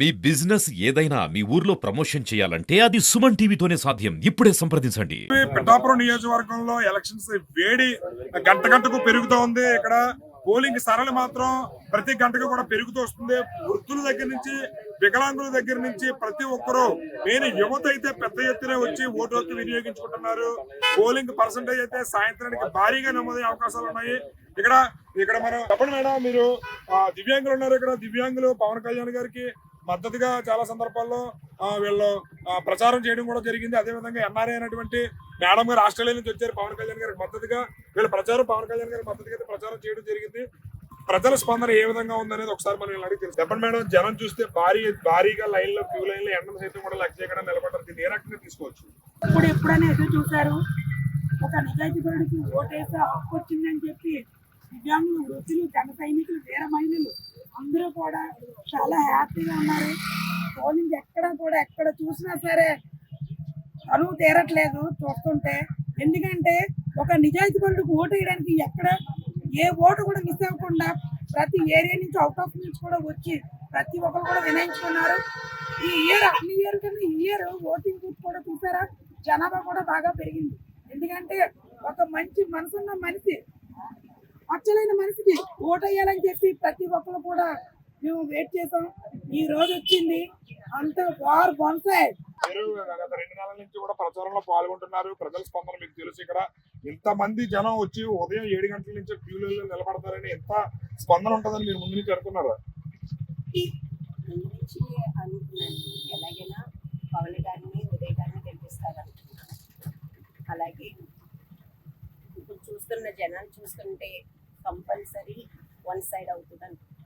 మీ business ఏదైనా మీ ఊర్లో promotion చేయాలంటే అది సుమన్ టీవీతోనే సాధ్యం. ఇప్పుడే సంప్రదించండి. పిఠాపురం నియోజకవర్గంలో ఎలక్షన్స్ వేడి గంట గంటకు పెరుగుతూ ఉంది. ఇక్కడ పోలింగ్ సరళి మాత్రం ప్రతి గంటకు కూడా పెరుగుతూ వస్తుంది. వృద్ధుల దగ్గర నుంచి వికలాంగుల దగ్గర నుంచి ప్రతి ఒక్కరూ నేను యువత అయితే పెద్ద ఎత్తున వచ్చి ఓటు హక్కు వినియోగించుకుంటున్నారు. పోలింగ్ పర్సంటేజ్ అయితే సాయంత్రానికి భారీగా నమోదయ్యే అవకాశాలు ఉన్నాయి. ఇక్కడ ఇక్కడ మనం చెప్పండి మేడం, మీరు దివ్యాంగులు ఉన్నారు. ఇక్కడ దివ్యాంగులు పవన్ కళ్యాణ్ గారికి మద్దతుగా చాలా సందర్భాల్లో వీళ్ళు ప్రచారం చేయడం కూడా జరిగింది. అదేవిధంగా ఎన్ఆర్ఐ అయినటువంటి మేడం గారు ఆస్ట్రేలియా నుంచి వచ్చారు. పవన్ కళ్యాణ్ గారికి మద్దతుగా వీళ్ళ ప్రచారం పవన్ కళ్యాణ్ గారికి మద్దతుగా ప్రచారం చేయడం జరిగింది. ప్రజల స్పందన ఏ విధంగా ఉందనేది ఒకసారి మనం అడిగి తెలుసు. చెప్పండి మేడం, జనం చూస్తే భారీగా లైన్లో క్యూ లైన్లో ఎండలు సైతం కూడా లెక్క చేయకుండా నిలబడ్డారు. దీన్ని ఏ రకంగా తీసుకోవచ్చు? ఇప్పుడు ఎప్పుడైనా ఎదురు చూశారు, ఒక నిజాయితీపరుడికి ఓటేసే హక్కు వచ్చిందని చెప్పి దివ్యాంగులు, వృద్ధులు, జన సైనికులు, వీర మహిళలు అందరూ కూడా చాలా హ్యాపీగా ఉన్నారు. పోలింగ్ ఎక్కడ చూసినా సరే అరువు తీరట్లేదు చూస్తుంటే. ఎందుకంటే ఒక నిజాయితీపరుడికి ఓటు వేయడానికి ఎక్కడ ఏ ఓటు కూడా మిస్ అవ్వకుండా ప్రతి ఏరియా నుంచి అవుట్ ఆఫ్ నుంచి కూడా వచ్చి ప్రతి ఒక్కరు కూడా వినాయించుకున్నారు. ఈ ఇయర్ అన్ని ఇయర్ కన్నా ఈ ఇయర్ ఓటింగ్ బూత్ కూడా చూసారా, జనాభా కూడా బాగా పెరిగింది. ఎందుకంటే ఒక మంచి మనసున్న మనిషి, అచ్చలైన మనిషికి ఓటు వేయాలని చెప్పి ప్రతి ఒక్కరు కూడా మేము వెయిట్ చేసాం. ఈ రోజు వచ్చింది. అంత వార్ వన్ సైడ్. మీరు గత 2 నెలల నుంచి కూడా ప్రచారంలో పాల్గొంటున్నారు. ప్రజల స్పందన మీకు తెలుసు. ఇక్కడ ఇంతమంది జనం వచ్చి ఉదయం 7 గంటల నుంచి క్యూలలో నిలబడతారని ఎంత స్పందన ఉంటుందని మీరు ముందు నుంచి అనుకున్నారా? ఎలాగైనా పవన్ గారిని, ఉదయ్ గారిని గెలిపిస్తారు అనుకున్నాను. అలాగే ఇప్పుడు చూస్తున్న జనాలు చూస్తుంటే కంపల్సరీ వన్ సైడ్ అవుతుంది అనుకుంటున్నాను.